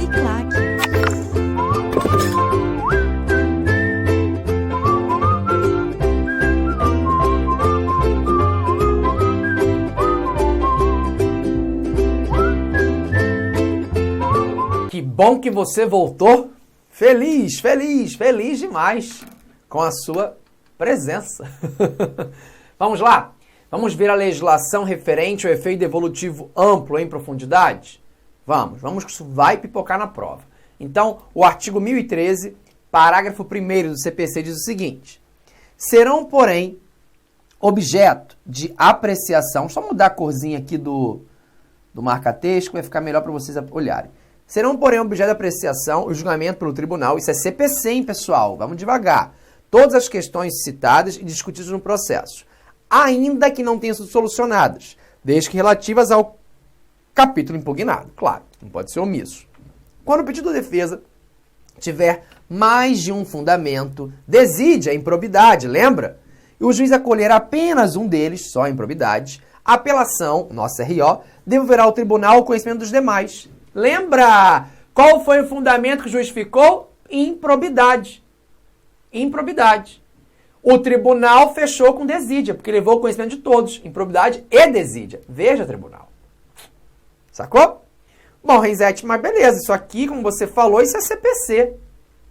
Uniclac. Que bom que você voltou. Feliz, feliz, feliz demais com a sua presença. Vamos lá? Vamos ver a legislação referente ao efeito devolutivo amplo em profundidade? Vamos que isso vai pipocar na prova. Então, o artigo 1013, parágrafo 1º do CPC diz o seguinte: serão, porém, objeto de apreciação, só mudar a corzinha aqui do marca-texto, vai ficar melhor para vocês olharem. Serão, porém, objeto de apreciação o julgamento pelo tribunal, isso é CPC, hein, pessoal? Vamos devagar. Todas as questões citadas e discutidas no processo, ainda que não tenham sido solucionadas, desde que relativas ao capítulo impugnado. Claro, não pode ser omisso. Quando o pedido de defesa tiver mais de um fundamento, deside a improbidade, lembra? E o juiz acolher apenas um deles, só a improbidade, a apelação, nossa RO, devolverá ao tribunal o conhecimento dos demais. Lembra? Qual foi o fundamento que justificou? Improbidade. Improbidade. O tribunal fechou com desídia, porque levou o conhecimento de todos. Improbidade e desídia. Veja, tribunal. Sacou? Bom, Renzete, mas beleza. Isso aqui, como você falou, isso é CPC.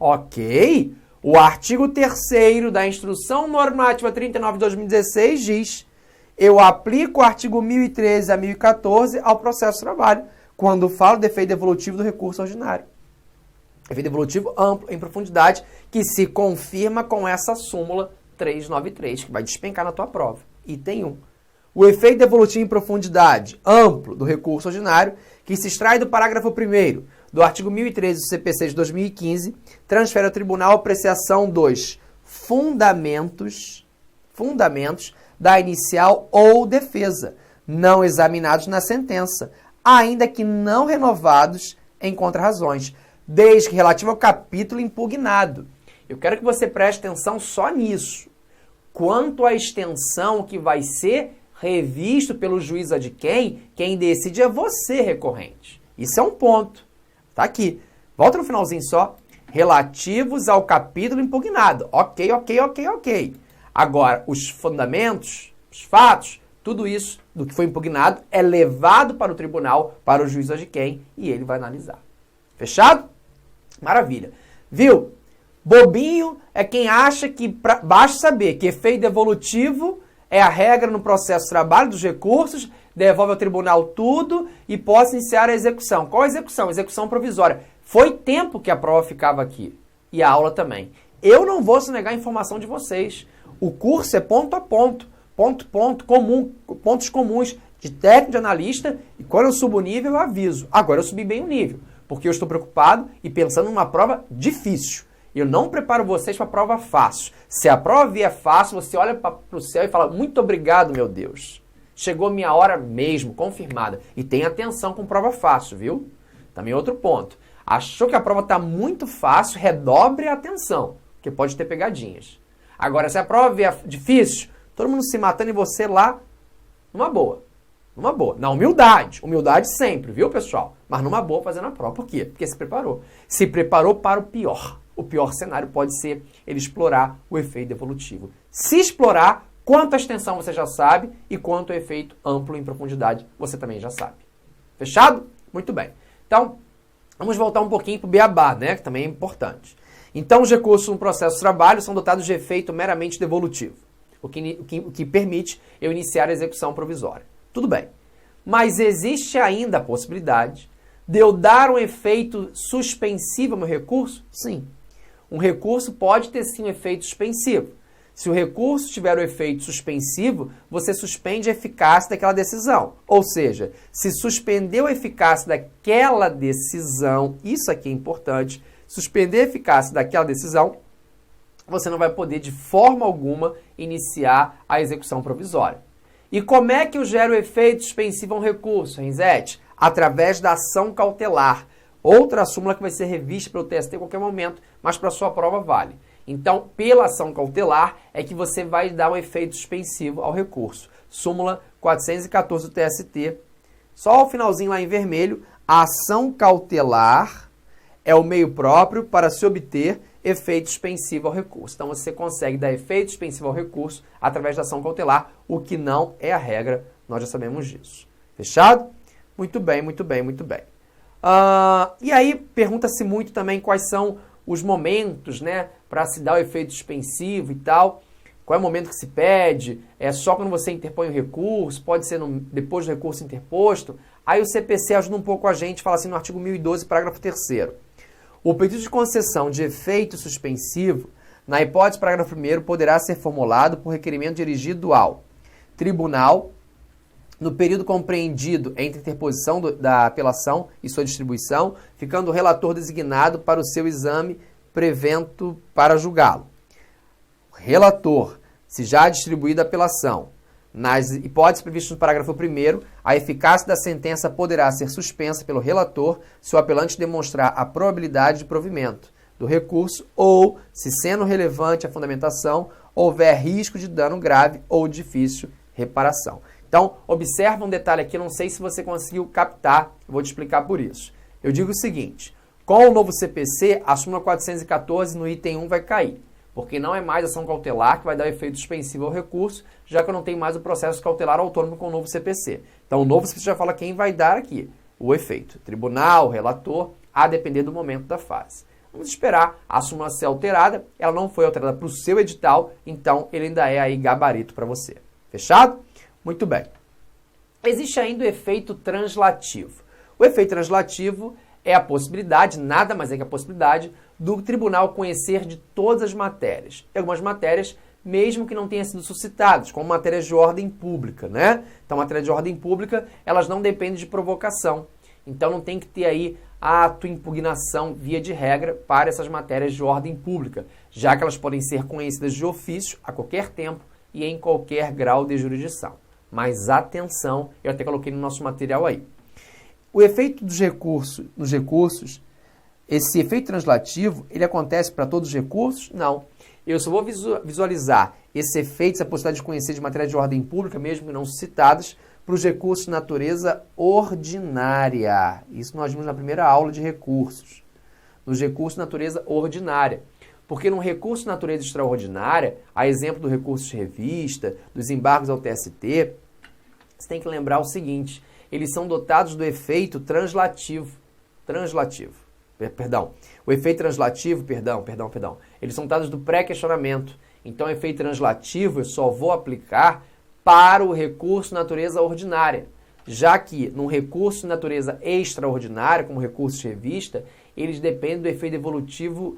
Ok. O artigo 3º da Instrução Normativa 39 de 2016 diz: eu aplico o artigo 1013 a 1014 ao processo de trabalho, quando falo do efeito devolutivo do recurso ordinário. Efeito devolutivo amplo, em profundidade, que se confirma com essa súmula 393, que vai despencar na tua prova. Item 1. O efeito devolutivo em profundidade amplo do recurso ordinário, que se extrai do parágrafo 1º do artigo 1013 do CPC de 2015, transfere ao tribunal a apreciação dos fundamentos da inicial ou defesa, não examinados na sentença, ainda que não renovados em contrarrazões, desde que relativo ao capítulo impugnado. Eu quero que você preste atenção só nisso. Quanto à extensão que vai ser revisto pelo juiz adquém, quem decide é você, recorrente. Isso é um ponto. Tá aqui. Volta no finalzinho só. Relativos ao capítulo impugnado. Ok. Agora, os fundamentos, os fatos, tudo isso do que foi impugnado é levado para o tribunal, para o juiz adquém, e ele vai analisar. Fechado? Maravilha. Viu? Bobinho é quem acha que basta saber que efeito devolutivo é a regra no processo de trabalho dos recursos, devolve ao tribunal tudo e possa iniciar a execução. Qual a execução? Execução provisória. Foi tempo que a prova ficava aqui. E a aula também. Eu não vou sonegar a informação de vocês. O curso é ponto a ponto. Pontos comuns de técnico de analista, e quando eu subo o nível, eu aviso. Agora eu subi bem o nível, porque eu estou preocupado e pensando numa prova difícil. Eu não preparo vocês para a prova fácil. Se a prova vier fácil, você olha para o céu e fala: muito obrigado, meu Deus. Chegou minha hora mesmo, confirmada. E tenha atenção com prova fácil, viu? Também outro ponto. Achou que a prova está muito fácil, redobre a atenção, porque pode ter pegadinhas. Agora, se a prova vier difícil, todo mundo se matando e você lá, numa boa. Numa boa. Na humildade. Humildade sempre, viu, pessoal? Mas numa boa fazendo a prova. Por quê? Porque se preparou. Se preparou para o pior. O pior cenário pode ser ele explorar o efeito devolutivo. Se explorar, quanto à extensão você já sabe e quanto ao efeito amplo em profundidade você também já sabe. Fechado? Muito bem. Então, vamos voltar um pouquinho para o beabá, né? Que também é importante. Então, os recursos no processo de trabalho são dotados de efeito meramente devolutivo, o que permite eu iniciar a execução provisória. Tudo bem. Mas existe ainda a possibilidade de eu dar um efeito suspensivo ao meu recurso? Sim. Um recurso pode ter sim um efeito suspensivo. Se o recurso tiver o efeito suspensivo, você suspende a eficácia daquela decisão. Ou seja, se suspendeu a eficácia daquela decisão, isso aqui é importante, suspender a eficácia daquela decisão, você não vai poder de forma alguma iniciar a execução provisória. E como é que eu gero o efeito suspensivo a um recurso, Renzete? Através da ação cautelar. Outra súmula que vai ser revista pelo TST em qualquer momento, mas para a sua prova vale. Então, pela ação cautelar é que você vai dar um efeito suspensivo ao recurso. Súmula 414 do TST. Só o finalzinho lá em vermelho, a ação cautelar é o meio próprio para se obter efeito suspensivo ao recurso. Então, você consegue dar efeito suspensivo ao recurso através da ação cautelar, o que não é a regra, nós já sabemos disso. Fechado? Muito bem, muito bem, muito bem. E aí, pergunta-se muito também quais são os momentos, né, para se dar o efeito suspensivo e tal. Qual é o momento que se pede? É só quando você interpõe o recurso? Pode ser depois do recurso interposto? Aí o CPC ajuda um pouco a gente, fala assim no artigo 1012, parágrafo 3º. O pedido de concessão de efeito suspensivo, na hipótese do parágrafo 1º, poderá ser formulado por requerimento dirigido ao tribunal, no período compreendido entre a interposição da apelação e sua distribuição, ficando o relator designado para o seu exame prevento para julgá-lo. Relator, se já distribuída a apelação, nas hipóteses previstas no parágrafo 1º, a eficácia da sentença poderá ser suspensa pelo relator se o apelante demonstrar a probabilidade de provimento do recurso ou, se sendo relevante a fundamentação, houver risco de dano grave ou difícil reparação. Então, observa um detalhe aqui, não sei se você conseguiu captar, eu vou te explicar por isso. Eu digo o seguinte, com o novo CPC, a súmula 414 no item 1 vai cair, porque não é mais ação cautelar que vai dar efeito suspensivo ao recurso, já que eu não tenho mais o processo cautelar autônomo com o novo CPC. Então, o novo CPC já fala quem vai dar aqui o efeito. Tribunal, relator, a depender do momento da fase. Vamos esperar a súmula ser alterada, ela não foi alterada para o seu edital, então ele ainda é aí gabarito para você. Fechado? Muito bem. Existe ainda o efeito translativo. O efeito translativo é a possibilidade, nada mais é que a possibilidade, do tribunal conhecer de todas as matérias. E algumas matérias, mesmo que não tenham sido suscitadas, como matérias de ordem pública, né? Então, matérias de ordem pública, elas não dependem de provocação. Então, não tem que ter aí ato, impugnação, via de regra, para essas matérias de ordem pública, já que elas podem ser conhecidas de ofício, a qualquer tempo e em qualquer grau de jurisdição. Mas atenção, eu até coloquei no nosso material aí. O efeito dos recursos, nos recursos, esse efeito translativo, ele acontece para todos os recursos? Não. Eu só vou visualizar esse efeito, essa possibilidade de conhecer de matéria de ordem pública, mesmo que não suscitadas, para os recursos de natureza ordinária. Isso nós vimos na primeira aula de recursos. Nos recursos de natureza ordinária. Porque num recurso de natureza extraordinária, a exemplo do recurso de revista, dos embargos ao TST, você tem que lembrar o seguinte, eles são dotados do efeito translativo. O efeito translativo, eles são dotados do pré-questionamento. Então, o efeito translativo eu só vou aplicar para o recurso de natureza ordinária, já que num recurso de natureza extraordinária, como recurso de revista, eles dependem do efeito evolutivo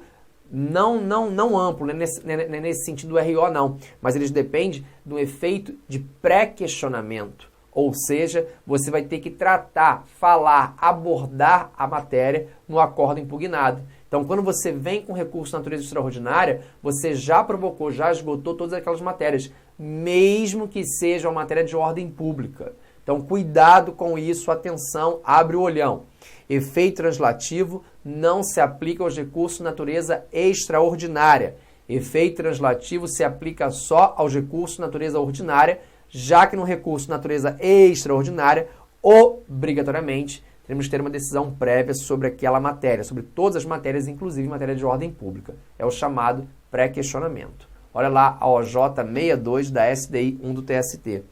não amplo, não é nesse sentido do RO não, mas eles dependem do efeito de pré-questionamento, ou seja, você vai ter que tratar, falar, abordar a matéria no acordo impugnado. Então, quando você vem com recurso de natureza extraordinária, você já provocou, já esgotou todas aquelas matérias, mesmo que seja uma matéria de ordem pública. Então, cuidado com isso, atenção, abre o olhão. Efeito translativo não se aplica aos recursos de natureza extraordinária. Efeito translativo se aplica só aos recursos de natureza ordinária, já que no recurso de natureza extraordinária, obrigatoriamente, temos que ter uma decisão prévia sobre aquela matéria, sobre todas as matérias, inclusive matéria de ordem pública. É o chamado pré-questionamento. Olha lá a OJ 62 da SDI 1 do TST.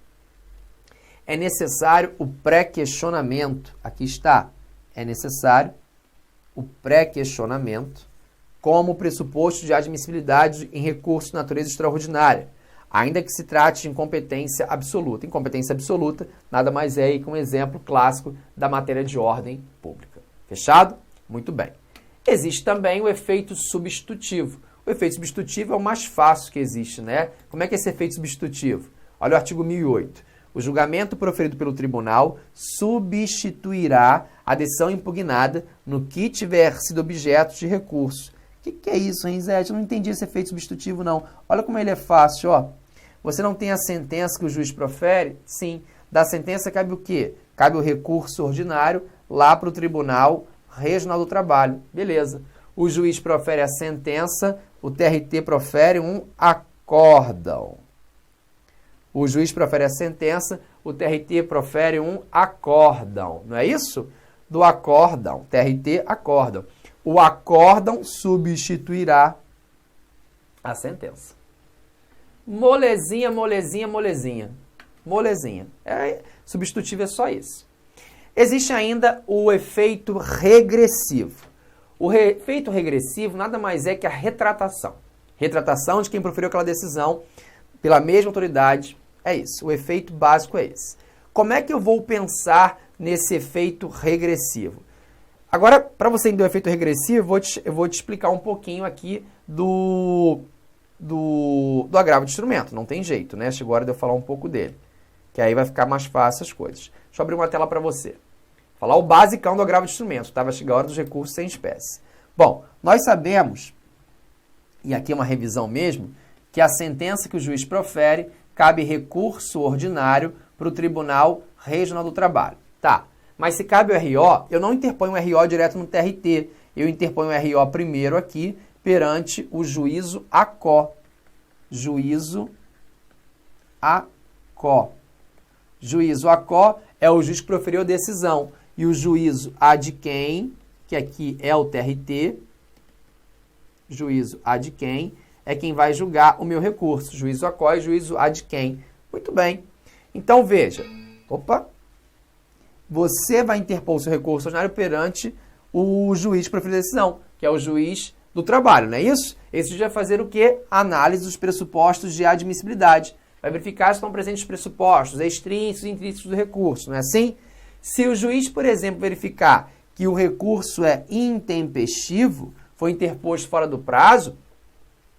É necessário o pré-questionamento. Aqui está. É necessário o pré-questionamento como pressuposto de admissibilidade em recurso de natureza extraordinária, ainda que se trate de incompetência absoluta. Incompetência absoluta nada mais é que um exemplo clássico da matéria de ordem pública. Fechado? Muito bem. Existe também o efeito substitutivo. O efeito substitutivo é o mais fácil que existe, né? Como é que é esse efeito substitutivo? Olha o artigo 1008. O julgamento proferido pelo tribunal substituirá a decisão impugnada no que tiver sido objeto de recurso. O que é isso, hein, Zé? Eu não entendi esse efeito substitutivo, não. Olha como ele é fácil, ó. Você não tem a sentença que o juiz profere? Sim. Da sentença cabe o quê? Cabe o recurso ordinário lá para o Tribunal Regional do Trabalho. Beleza. O juiz profere a sentença, o TRT profere um acórdão. O juiz profere a sentença, o TRT profere um acórdão. Não é isso? Do acórdão, TRT, acórdão. o acórdão substituirá a sentença. Molezinha, molezinha, molezinha. Molezinha. Substitutivo é só isso. Existe ainda o efeito regressivo. O efeito regressivo nada mais é que a retratação. Retratação de quem proferiu aquela decisão pela mesma autoridade. É isso. O efeito básico é esse. Como é que eu vou pensar nesse efeito regressivo? Agora, para você entender o efeito regressivo, eu vou te explicar um pouquinho aqui do agravo de instrumento. Não tem jeito, né? Chegou a hora de eu falar um pouco dele. Que aí vai ficar mais fácil as coisas. Deixa eu abrir uma tela para você. Falar o basicão do agravo de instrumento. Vai chegar a hora dos recursos sem espécie. Bom, nós sabemos, e aqui é uma revisão mesmo, que a sentença que o juiz profere cabe recurso ordinário para o Tribunal Regional do Trabalho. Tá, mas se cabe o RO, eu não interponho o RO direto no TRT. Eu interponho o RO primeiro aqui perante o juízo ACO. Juízo ACO. Juízo ACO é o juiz que proferiu a decisão. E o juízo ad quem, que aqui é o TRT, juízo ad quem, é quem vai julgar o meu recurso. Juízo ACO e juízo ad quem. Muito bem. Então, veja. Você vai interpor o seu recurso ordinário perante o juiz que proferiu a decisão, que é o juiz do trabalho, não é isso? Esse juiz vai fazer o quê? Análise dos pressupostos de admissibilidade. Vai verificar se estão presentes os pressupostos extrínsecos e intrínsecos do recurso, não é assim? Se o juiz, por exemplo, verificar que o recurso é intempestivo, foi interposto fora do prazo,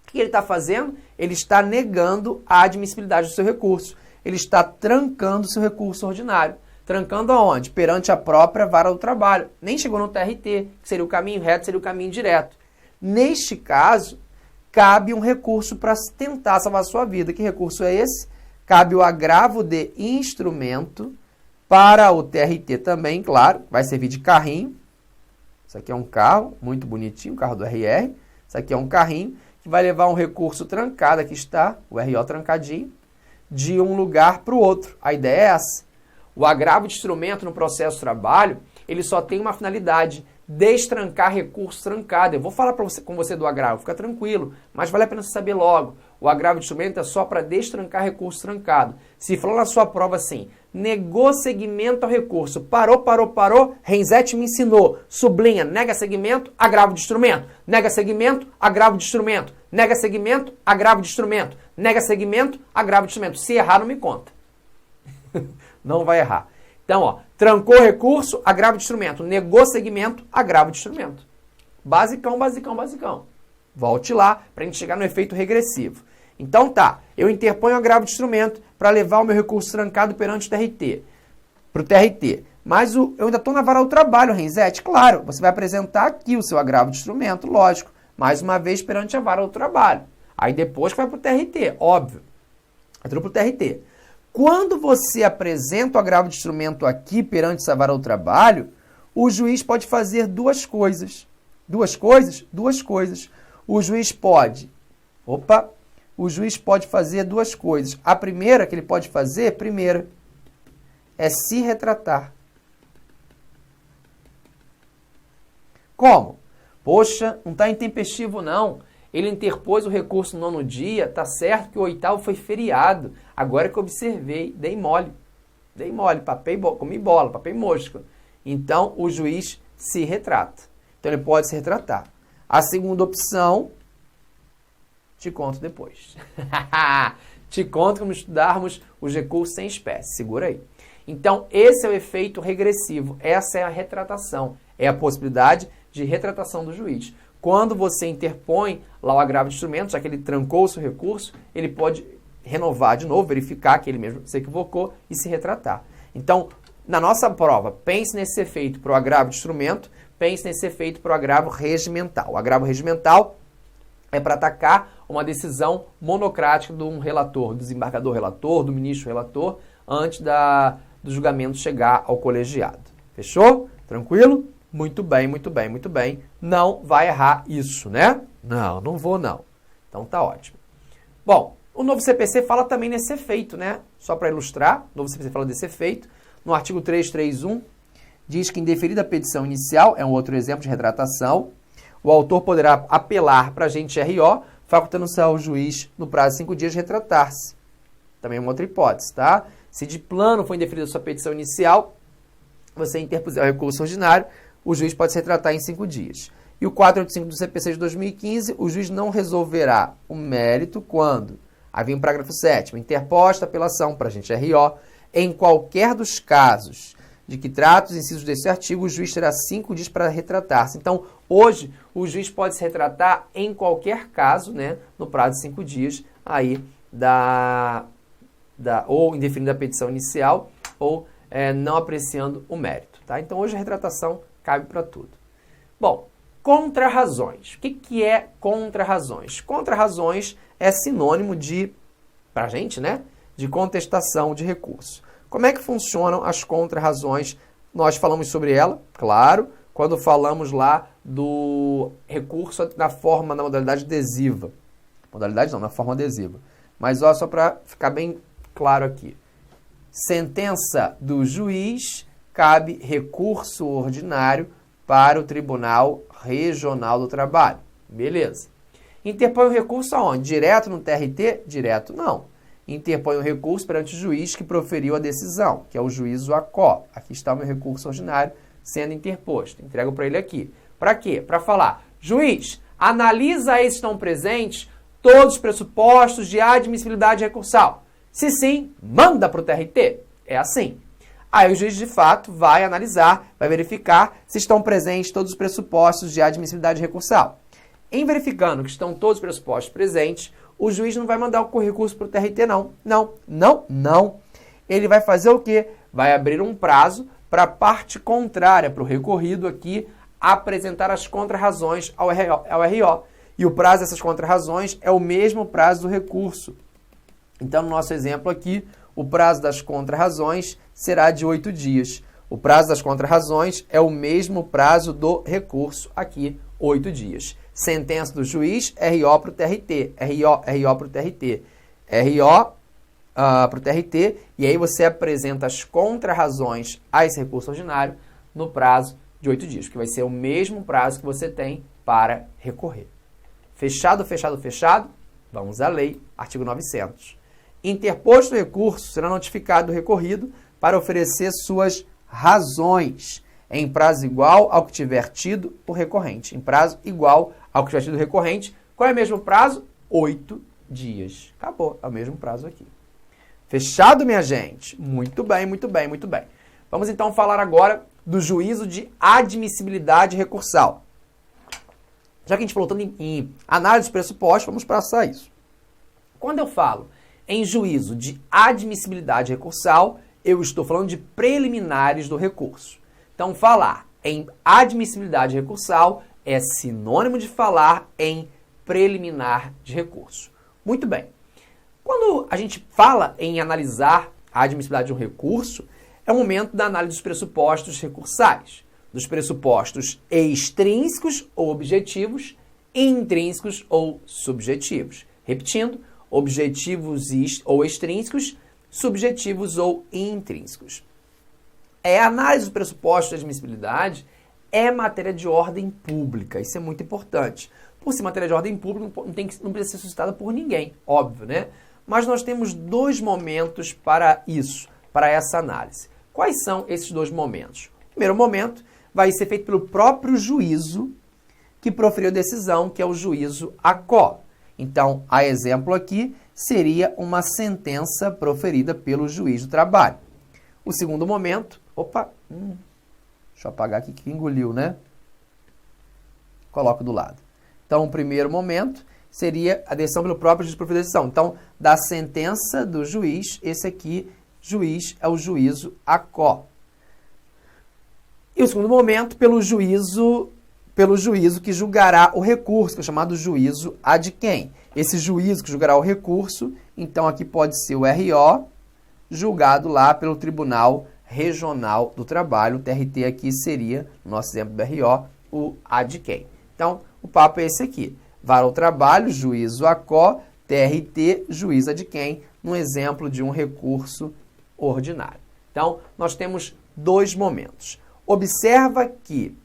o que ele está fazendo? Ele está negando a admissibilidade do seu recurso. Ele está trancando o seu recurso ordinário. Trancando aonde? Perante a própria vara do trabalho. Nem chegou no TRT, que seria o caminho reto, seria o caminho direto. Neste caso, cabe um recurso para tentar salvar a sua vida. Que recurso é esse? Cabe o agravo de instrumento para o TRT também, claro, vai servir de carrinho. Isso aqui é um carro muito bonitinho, o carro do RR. Isso aqui é um carrinho que vai levar um recurso trancado, aqui está, o RO trancadinho, de um lugar para o outro. A ideia é essa. O agravo de instrumento no processo de trabalho, ele só tem uma finalidade, destrancar recurso trancado. Eu vou falar com você do agravo, fica tranquilo, mas vale a pena você saber logo. O agravo de instrumento é só para destrancar recurso trancado. Se falou na sua prova assim, negou segmento ao recurso, parou, Renzetti me ensinou, sublinha, nega segmento, agravo de instrumento, nega segmento, agravo de instrumento, nega segmento, agravo de instrumento, nega segmento, agravo de instrumento. Se errar, não me conta. Não vai errar. Então, ó, trancou o recurso, agravo de instrumento. Negou segmento, agravo de instrumento. Basicão, basicão, basicão. Volte lá para a gente chegar no efeito regressivo. Então tá, eu interponho o agravo de instrumento para levar o meu recurso trancado perante o TRT. Para o TRT. Mas eu ainda estou na vara do trabalho, Renzetti. Claro, você vai apresentar aqui o seu agravo de instrumento, lógico. Mais uma vez perante a vara do trabalho. Aí depois que vai para o TRT, óbvio. Entrou para o TRT. Quando você apresenta o agravo de instrumento aqui perante essa vara do trabalho, o juiz pode fazer duas coisas. Duas coisas? Duas coisas. O juiz pode fazer duas coisas. A primeira que ele pode fazer, é se retratar. Como? Poxa, não está intempestivo não. Ele interpôs o recurso no 9º dia, tá certo que o 8º foi feriado. Agora que eu observei, dei mole, comi bola, papei mosca. Então, o juiz se retrata. Então, ele pode se retratar. A segunda opção, te conto depois. Te conto como estudarmos os recursos sem espécie. Segura aí. Então, esse é o efeito regressivo. Essa é a retratação. É a possibilidade de retratação do juiz. Quando você interpõe lá o agravo de instrumento, já que ele trancou o seu recurso, ele pode renovar de novo, verificar que ele mesmo se equivocou e se retratar. Então, na nossa prova, pense nesse efeito para o agravo de instrumento, pense nesse efeito para o agravo regimental. O agravo regimental é para atacar uma decisão monocrática de um relator, do desembargador relator, do ministro relator, antes do julgamento chegar ao colegiado. Fechou? Tranquilo? Muito bem, muito bem, muito bem. Não vai errar isso, né? Não vou não. Então tá ótimo. Bom, o novo CPC fala também nesse efeito, né? Só para ilustrar, o novo CPC fala desse efeito. No artigo 331, diz que indeferida a petição inicial, é um outro exemplo de retratação, o autor poderá apelar para agente RO, facultando-se ao juiz, no prazo de 5 dias, retratar-se. Também é uma outra hipótese, tá? Se de plano for indeferida a sua petição inicial, você interpuser o recurso ordinário, o juiz pode se retratar em 5 dias. E o 485 do CPC de 2015, o juiz não resolverá o mérito quando havia um parágrafo 7º, interposta apelação para agente RO, em qualquer dos casos de que trata os incisos desse artigo, o juiz terá 5 dias para retratar-se. Então, hoje, o juiz pode se retratar em qualquer caso, né, no prazo de 5 dias, aí ou indeferindo a petição inicial, ou não apreciando o mérito. Tá? Então, hoje a retratação cabe para tudo. Bom, contrarrazões. O que é contrarrazões? Contrarrazões é sinônimo de, pra gente, né, de contestação de recurso. Como é que funcionam as contrarrazões? Nós falamos sobre ela, claro, quando falamos lá do recurso na modalidade adesiva. Modalidade não, na forma adesiva. Mas ó, só para ficar bem claro aqui. Sentença do juiz, cabe recurso ordinário para o Tribunal Regional do Trabalho. Beleza. Interpõe o recurso aonde? Direto no TRT? Direto não. Interpõe o recurso perante o juiz que proferiu a decisão, que é o juízo ACO. Aqui está o meu recurso ordinário sendo interposto. Entrego para ele aqui. Para quê? Para falar, juiz, analisa aí se estão presentes todos os pressupostos de admissibilidade recursal. Se sim, manda para o TRT. É assim. Aí o juiz, de fato, vai analisar, vai verificar se estão presentes todos os pressupostos de admissibilidade recursal. Em verificando que estão todos os pressupostos presentes, o juiz não vai mandar o recurso para o TRT, não. Não. Ele vai fazer o quê? Vai abrir um prazo para a parte contrária, para o recorrido aqui, apresentar as contrarrazões ao RO. E o prazo dessas contrarrazões é o mesmo prazo do recurso. Então, no nosso exemplo aqui, o prazo das contrarrazões será de 8 dias. O prazo das contrarrazões é o mesmo prazo do recurso aqui, 8 dias. Sentença do juiz, RO para o TRT, RO para o TRT, RO para o TRT, e aí você apresenta as contrarrazões a esse recurso ordinário no prazo de 8 dias, que vai ser o mesmo prazo que você tem para recorrer. Fechado? Vamos à lei, artigo 900. Interposto o recurso, será notificado o recorrido para oferecer suas razões em prazo igual ao que tiver tido o recorrente. Em prazo igual ao que tiver tido o recorrente. Qual é o mesmo prazo? 8 dias. Acabou, é o mesmo prazo aqui. Fechado, minha gente? Muito bem. Vamos então falar agora do juízo de admissibilidade recursal. Já que a gente falou tanto em análise de pressupostos, vamos passar isso. Quando eu falo em juízo de admissibilidade recursal, eu estou falando de preliminares do recurso. Então, falar em admissibilidade recursal é sinônimo de falar em preliminar de recurso. Muito bem. Quando a gente fala em analisar a admissibilidade de um recurso, é o momento da análise dos pressupostos recursais, dos pressupostos extrínsecos ou objetivos, intrínsecos ou subjetivos. Repetindo, objetivos ou extrínsecos, subjetivos ou intrínsecos. A análise dos pressupostos de admissibilidade é matéria de ordem pública. Isso é muito importante. Por ser matéria de ordem pública, não precisa ser suscitada por ninguém, óbvio, né? Mas nós temos 2 momentos para isso, para essa análise. Quais são esses 2 momentos? O primeiro momento vai ser feito pelo próprio juízo que proferiu a decisão, que é o juízo ACO. Então, a exemplo aqui seria uma sentença proferida pelo juiz do trabalho. O segundo momento, deixa eu apagar aqui que engoliu, né? Coloco do lado. Então, o primeiro momento seria a decisão pelo próprio juiz proferir a decisão. Então, da sentença do juiz, esse aqui, juiz, é o juízo ACO. E o segundo momento, pelo juízo que julgará o recurso, que é chamado juízo ad quem. Esse juízo que julgará o recurso, então aqui pode ser o RO, julgado lá pelo Tribunal Regional do Trabalho. O TRT aqui seria, no nosso exemplo do RO, o ad quem. Então, o papo é esse aqui. Vara ao trabalho, juízo ACO, TRT, juízo ad quem, no exemplo de um recurso ordinário. Então, nós temos 2 momentos. Observa que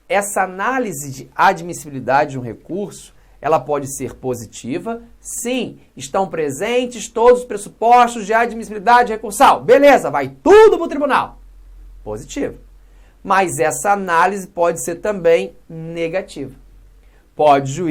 essa análise de admissibilidade de um recurso, ela pode ser positiva. Sim, estão presentes todos os pressupostos de admissibilidade recursal. Beleza, vai tudo para o tribunal. Positivo. Mas essa análise pode ser também negativa. Pode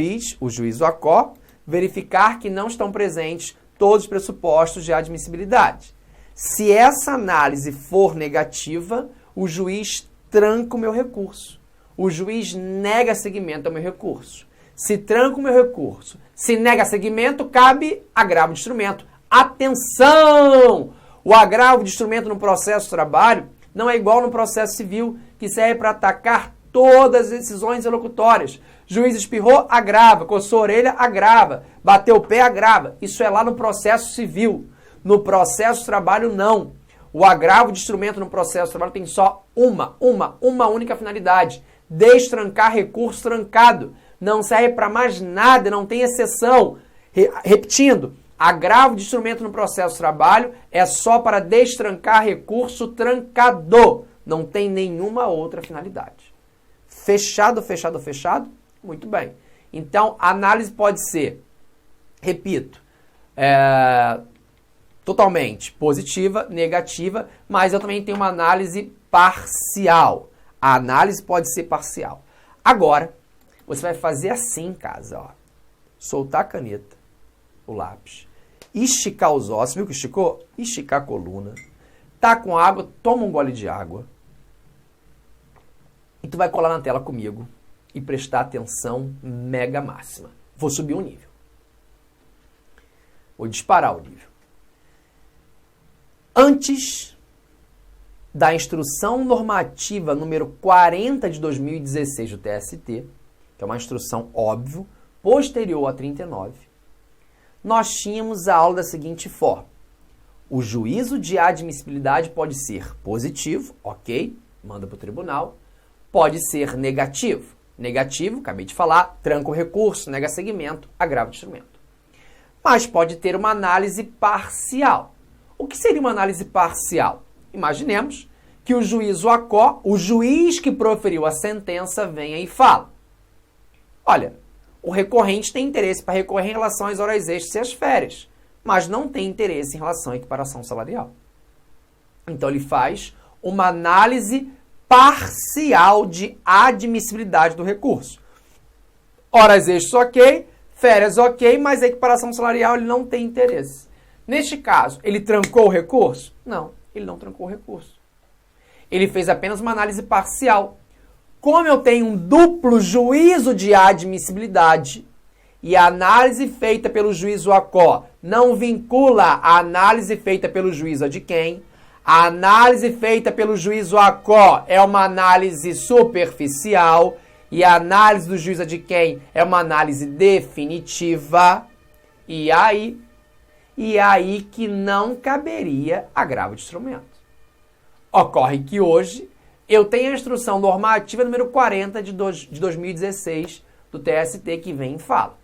o juiz do ACO, verificar que não estão presentes todos os pressupostos de admissibilidade. Se essa análise for negativa, o juiz tranca o meu recurso. O juiz nega seguimento ao meu recurso. Se tranca o meu recurso, se nega seguimento, cabe agravo de instrumento. Atenção! O agravo de instrumento no processo de trabalho não é igual no processo civil, que serve para atacar todas as decisões executórias. Juiz espirrou, agrava. Coçou a orelha, agrava. Bateu o pé, agrava. Isso é lá no processo civil. No processo de trabalho, não. O agravo de instrumento no processo de trabalho tem só uma única finalidade. Destrancar recurso trancado. Não serve para mais nada, não tem exceção. Repetindo, agravo de instrumento no processo de trabalho é só para destrancar recurso trancado. Não tem nenhuma outra finalidade. Fechado, fechado, fechado? Muito bem. Então, a análise pode ser, repito, totalmente positiva, negativa, mas eu também tenho uma análise parcial. A análise pode ser parcial. Agora, você vai fazer assim em casa, ó. Soltar a caneta, o lápis, esticar os ossos, viu que esticou? Esticar a coluna. Tá com água, toma um gole de água. E tu vai colar na tela comigo e prestar atenção mega máxima. Vou subir um nível. Vou disparar o nível. Antes da instrução normativa número 40 de 2016 do TST, que é uma instrução, óbvio, posterior a 39, nós tínhamos a aula da seguinte forma. O juízo de admissibilidade pode ser positivo, ok, manda para o tribunal. Pode ser negativo. Negativo, acabei de falar, tranca o recurso, nega seguimento, agravo de instrumento. Mas pode ter uma análise parcial. O que seria uma análise parcial? Imaginemos que o juízo ACO, o juiz que proferiu a sentença, venha e fala: olha, o recorrente tem interesse para recorrer em relação às horas extras e às férias, mas não tem interesse em relação à equiparação salarial. Então ele faz uma análise parcial de admissibilidade do recurso. Horas extras ok, férias ok, mas a equiparação salarial ele não tem interesse. Neste caso, ele trancou o recurso? Não, ele não trancou o recurso. Ele fez apenas uma análise parcial. Como eu tenho um duplo juízo de admissibilidade e a análise feita pelo juízo ACO não vincula a análise feita pelo juízo adquém, a análise feita pelo juízo ACO é uma análise superficial e a análise do juízo adquém é uma análise definitiva. E aí que não caberia agravo de instrumento. Ocorre que hoje eu tenho a instrução normativa número 40 de 2016 do TST que vem e fala.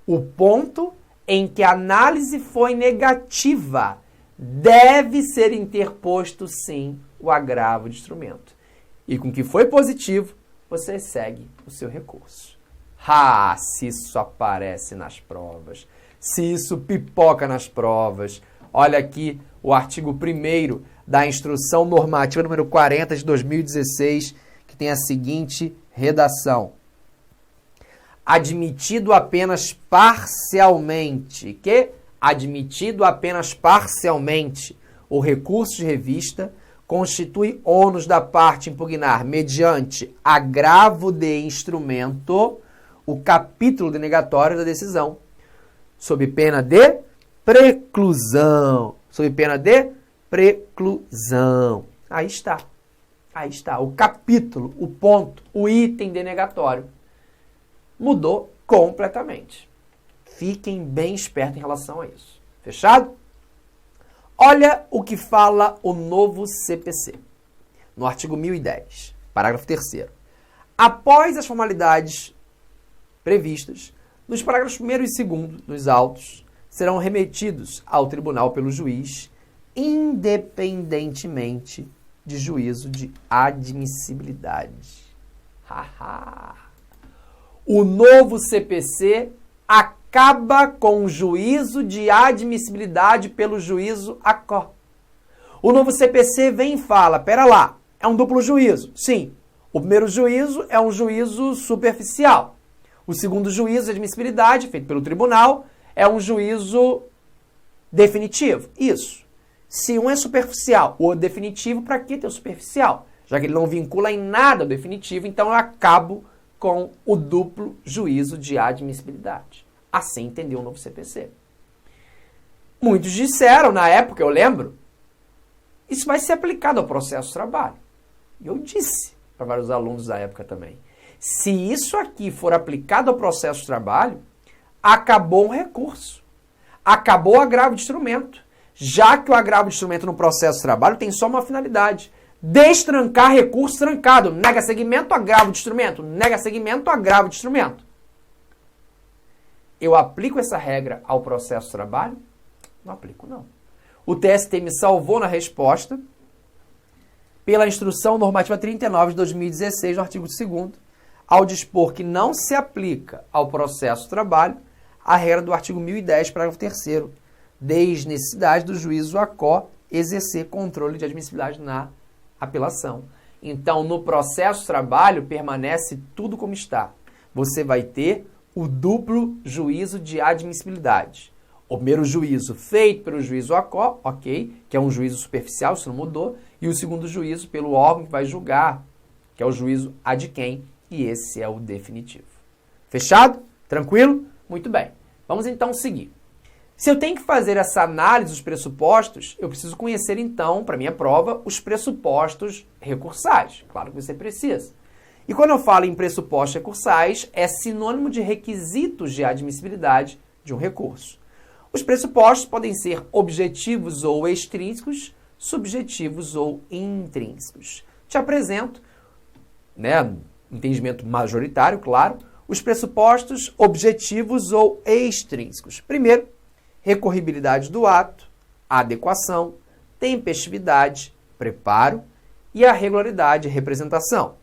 O ponto em que a análise foi negativa deve ser interposto, sim, o agravo de instrumento. E com que foi positivo, você segue o seu recurso. Se isso aparece nas provas, se isso pipoca nas provas. Olha aqui o artigo 1º da instrução normativa número 40 de 2016, que tem a seguinte redação. Admitido apenas parcialmente, admitido apenas parcialmente, o recurso de revista constitui ônus da parte impugnar mediante agravo de instrumento o capítulo denegatório da decisão, sob pena de preclusão. Sob pena de preclusão. Aí está. O capítulo, o ponto, o item denegatório mudou completamente. Fiquem bem espertos em relação a isso. Fechado? Olha o que fala o novo CPC. No artigo 1010, parágrafo 3º. Após as formalidades previstas, nos parágrafos 1º e 2º dos autos, serão remetidos ao tribunal pelo juiz, independentemente de juízo de admissibilidade. O novo CPC acaba com o juízo de admissibilidade pelo juízo ACO. O novo CPC vem e fala, pera lá, é um duplo juízo. Sim, o primeiro juízo é um juízo superficial. O segundo juízo de admissibilidade, feito pelo tribunal, é um juízo definitivo. Isso. Se um é superficial, o outro definitivo, para que ter o superficial? Já que ele não vincula em nada o definitivo, então eu acabo com o duplo juízo de admissibilidade. Assim entendeu o novo CPC. Muitos disseram, na época, eu lembro, isso vai ser aplicado ao processo de trabalho. E eu disse para vários alunos da época também, se isso aqui for aplicado ao processo de trabalho, acabou um recurso. Acabou o agravo de instrumento. Já que o agravo de instrumento no processo de trabalho tem só uma finalidade, destrancar recurso trancado. Nega segmento, agravo de instrumento. Nega segmento, agravo de instrumento. Eu aplico essa regra ao processo de trabalho? Não aplico, não. O TST me salvou na resposta pela Instrução Normativa 39 de 2016, no artigo 2º, ao dispor que não se aplica ao processo de trabalho a regra do artigo 1010, parágrafo 3º, desnecessidade do juízo ACO exercer controle de admissibilidade na apelação. Então, no processo de trabalho, permanece tudo como está. Você vai ter o duplo juízo de admissibilidade. O primeiro juízo feito pelo juízo ACO, ok, que é um juízo superficial, isso não mudou, e o segundo juízo pelo órgão que vai julgar, que é o juízo ad quem, e esse é o definitivo. Fechado? Tranquilo? Muito bem. Vamos então seguir. Se eu tenho que fazer essa análise dos pressupostos, eu preciso conhecer então, para minha prova, os pressupostos recursais. Claro que você precisa. E quando eu falo em pressupostos recursais, é sinônimo de requisitos de admissibilidade de um recurso. Os pressupostos podem ser objetivos ou extrínsecos, subjetivos ou intrínsecos. Te apresento, entendimento majoritário, claro, os pressupostos objetivos ou extrínsecos. Primeiro, recorribilidade do ato, adequação, tempestividade, preparo e a regularidade e representação.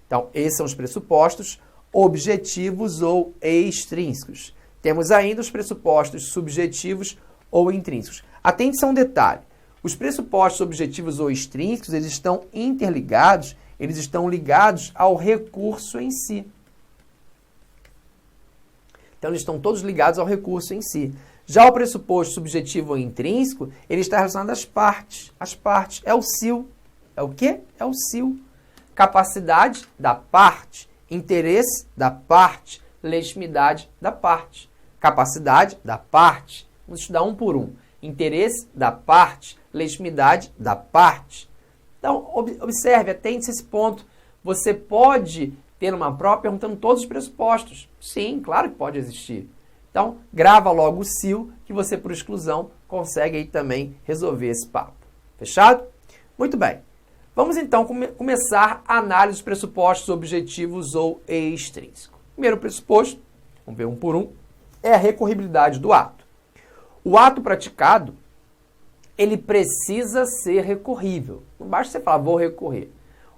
Então, esses são os pressupostos objetivos ou extrínsecos. Temos ainda os pressupostos subjetivos ou intrínsecos. Atente-se a um detalhe. Os pressupostos objetivos ou extrínsecos, eles estão interligados, eles estão ligados ao recurso em si. Então, eles estão todos ligados ao recurso em si. Já o pressuposto subjetivo ou intrínseco, ele está relacionado às partes. As partes é o SIL. É o quê? É o SIL. Capacidade da parte, interesse da parte, legitimidade da parte. Capacidade da parte. Vamos estudar um por um. Interesse da parte, legitimidade da parte. Então, observe, atente-se a esse ponto. Você pode ter uma prova perguntando todos os pressupostos. Sim, claro que pode existir. Então, grava logo o SIL, que você, por exclusão, consegue aí também resolver esse papo. Fechado? Muito bem. Vamos, então, começar a análise dos pressupostos objetivos ou extrínsecos. Primeiro pressuposto, vamos ver um por um, é a recorribilidade do ato. O ato praticado, ele precisa ser recorrível. Não basta você falar, vou recorrer.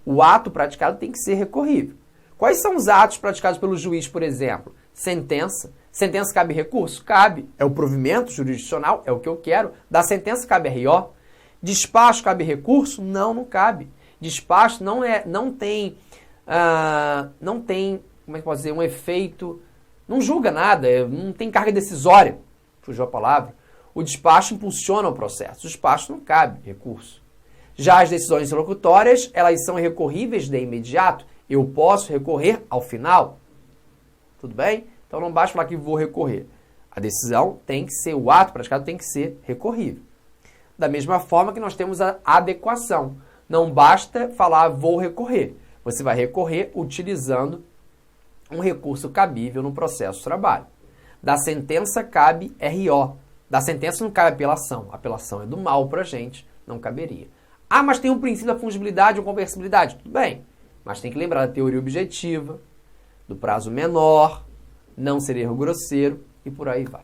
O ato praticado tem que ser recorrível. Quais são os atos praticados pelo juiz, por exemplo? Sentença. Sentença cabe recurso? Cabe. É o provimento jurisdicional, é o que eu quero. Da sentença cabe RO. Despacho cabe recurso? Não, não cabe. Despacho não tem, como é que pode dizer, um efeito, não julga nada, não tem carga decisória, fugiu a palavra. O despacho impulsiona o processo, o despacho não cabe recurso. Já as decisões interlocutórias, elas são recorríveis de imediato, eu posso recorrer ao final. Tudo bem? Então não basta falar que vou recorrer. A decisão tem que ser, o ato praticado tem que ser recorrível. Da mesma forma que nós temos a adequação. Não basta falar vou recorrer. Você vai recorrer utilizando um recurso cabível no processo de trabalho. Da sentença cabe RO. Da sentença não cabe apelação. A apelação é do mal para a gente, não caberia. Ah, mas tem um princípio da fungibilidade ou conversibilidade. Tudo bem, mas tem que lembrar da teoria objetiva, do prazo menor, não ser erro grosseiro e por aí vai.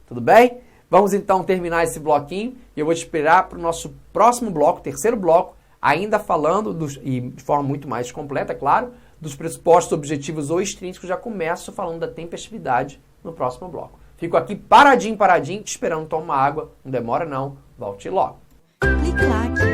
Tudo bem? Vamos então terminar esse bloquinho e eu vou te esperar para o nosso próximo bloco, terceiro bloco, ainda falando, e de forma muito mais completa, claro, dos pressupostos objetivos ou extrínsecos, já começo falando da tempestividade no próximo bloco. Fico aqui paradinho, te esperando tomar água. Não demora não, volte logo. Clique like.